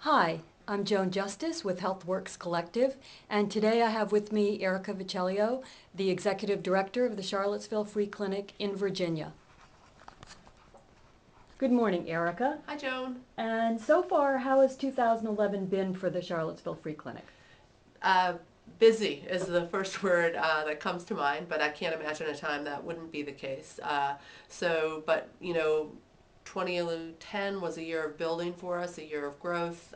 Hi, I'm Joan Justice with HealthWorks Collective, and today I have with me Erica Vicellio, the Executive Director of the Charlottesville Free Clinic in Virginia. Good morning, Erica. Hi, Joan. And so far, how has 2011 been for the Charlottesville Free Clinic? Uh, Busy is the first word that comes to mind, but I can't imagine a time that wouldn't be the case. But 2010 was a year of building for us, a year of growth.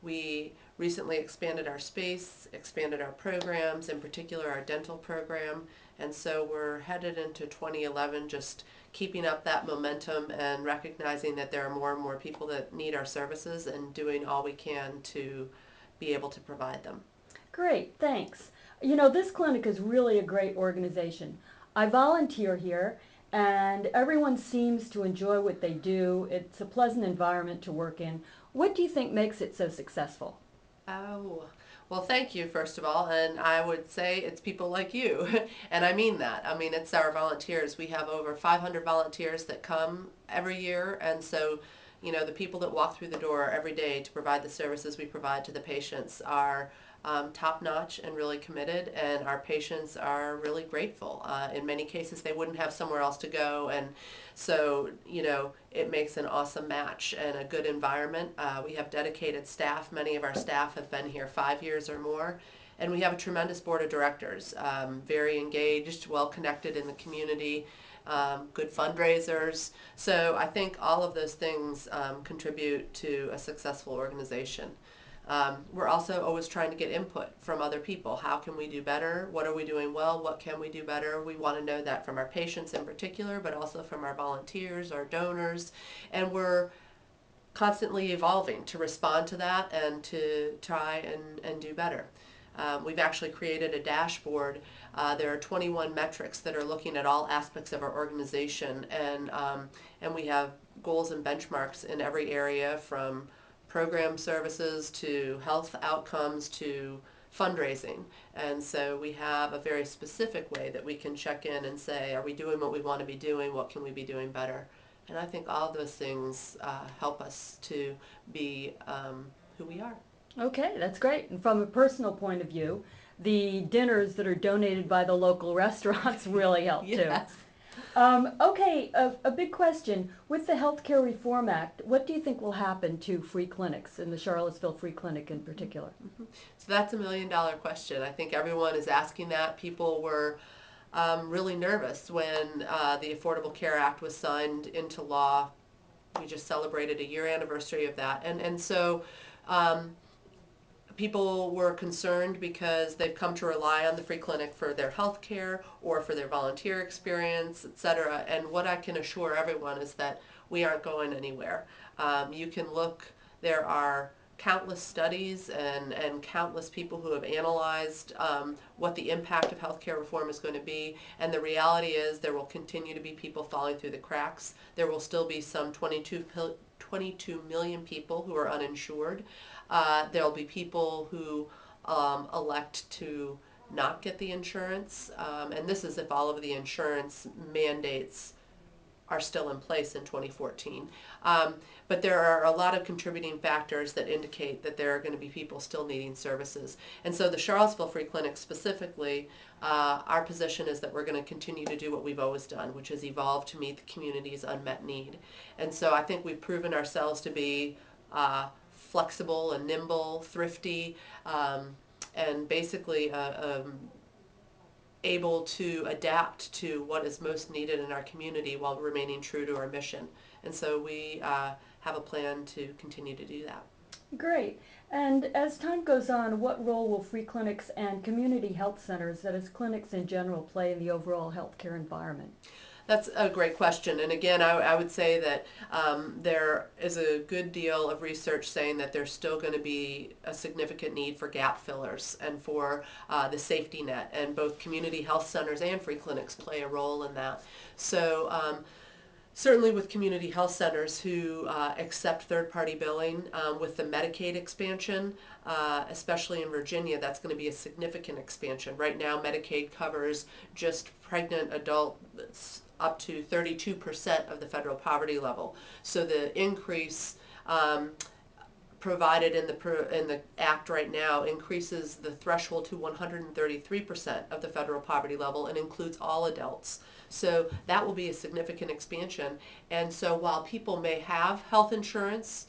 We recently expanded our space, expanded our programs, in particular our dental program, and so we're headed into 2011 just keeping up that momentum and recognizing that there are more and more people that need our services and doing all we can to be able to provide them. Great, thanks. You know, this clinic is really a great organization. I volunteer here, and everyone seems to enjoy what they do. It's a pleasant environment to work in. What do you think makes it so successful? Oh, well, thank you, first of all. And I would say it's people like you. And I mean that. I mean, it's our volunteers. We have over 500 volunteers that come every year. And so, the people that walk through the door every day to provide the services we provide to the patients are top notch and really committed. And our patients are really grateful. In many cases, they wouldn't have somewhere else to go. And so, it makes an awesome match and a good environment. We have dedicated staff. Many of our staff have been here 5 years or more. And we have a tremendous board of directors, very engaged, well connected in the community, good fundraisers. So I think all of those things contribute to a successful organization. We're also always trying to get input from other people. How can we do better? What are we doing well? What can we do better? We want to know that from our patients in particular, but also from our volunteers, our donors, and we're constantly evolving to respond to that and to try and do better. We've actually created a dashboard. There are 21 metrics that are looking at all aspects of our organization, and we have goals and benchmarks in every area from program services to health outcomes to fundraising. And so we have a very specific way that we can check in and say, are we doing what we want to be doing? What can we be doing better? And I think all of those things help us to be who we are. Okay, that's great. And from a personal point of view, the dinners that are donated by the local restaurants really help too. Yes. A big question. With the Healthcare Reform Act, what do you think will happen to free clinics, in the Charlottesville Free Clinic in particular? So that's $1 million question. I think everyone is asking that. People were really nervous when the Affordable Care Act was signed into law. We just celebrated a year anniversary of that. And so um, people were concerned because they've come to rely on the free clinic for their health care or for their volunteer experience, etc. And what I can assure everyone is that we aren't going anywhere. You can look, there are countless studies and countless people who have analyzed what the impact of healthcare reform is going to be. And the reality is there will continue to be people falling through the cracks. There will still be some 22 million people who are uninsured. There'll be people who elect to not get the insurance, and this is if all of the insurance mandates are still in place in 2014. But there are a lot of contributing factors that indicate that there are going to be people still needing services. And so the Charlottesville Free Clinic specifically, our position is that we're going to continue to do what we've always done, which is evolve to meet the community's unmet need. And so I think we've proven ourselves to be flexible and nimble, thrifty, and basically able to adapt to what is most needed in our community while remaining true to our mission. And so we have a plan to continue to do that. Great. And as time goes on, what role will free clinics and community health centers, that is clinics in general, play in the overall healthcare environment? That's a great question. And again, I would say that there is a good deal of research saying that there's still going to be a significant need for gap fillers and for the safety net. And both community health centers and free clinics play a role in that. So certainly with community health centers who accept third-party billing, with the Medicaid expansion, especially in Virginia, that's going to be a significant expansion. Right now, Medicaid covers just pregnant adults up to 32% of the federal poverty level. So the increase provided in the act right now increases the threshold to 133% of the federal poverty level and includes all adults. So that will be a significant expansion. And so while people may have health insurance,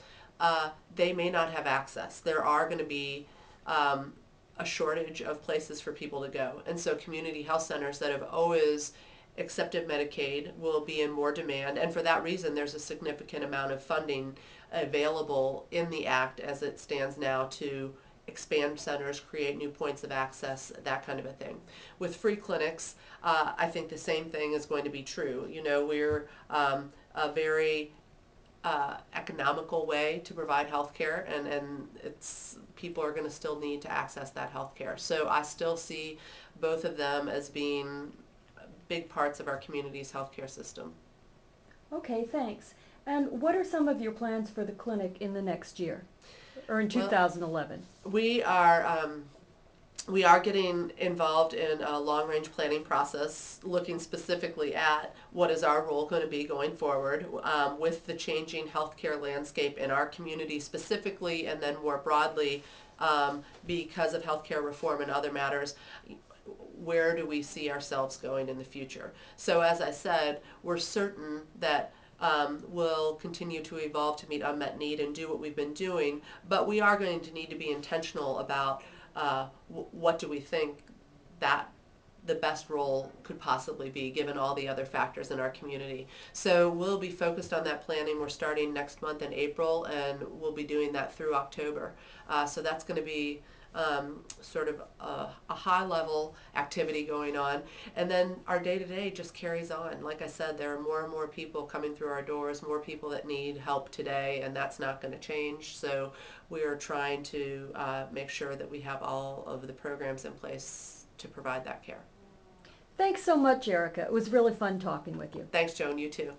they may not have access. There are going to be a shortage of places for people to go. And so community health centers that have always accepted Medicaid will be in more demand. And for that reason, there's a significant amount of funding available in the Act as it stands now to expand centers, create new points of access, that kind of a thing. With free clinics, I think the same thing is going to be true. You know, we're a very economical way to provide health care, and it's people are going to still need to access that health care. So I still see both of them as being big parts of our community's healthcare system. Okay, thanks. And what are some of your plans for the clinic in the next year, or in Well, 2011? we are we are getting involved in a long-range planning process, looking specifically at what is our role going to be going forward with the changing healthcare landscape in our community specifically, and then more broadly because of healthcare reform and other matters. Where do we see ourselves going in the future? So as I said, we're certain that we'll continue to evolve to meet unmet need and do what we've been doing, but we are going to need to be intentional about what do we think that the best role could possibly be given all the other factors in our community. So we'll be focused on that planning. We're starting next month in April, and we'll be doing that through October. So that's going to be sort of a high level activity going on, and then our day-to-day just carries on. Like I said, there are more and more people coming through our doors, more people that need help today, and that's not going to change. So we are trying to make sure that we have all of the programs in place to provide that care. Thanks so much, Erica. It was really fun talking with you. Thanks, Joan. You too.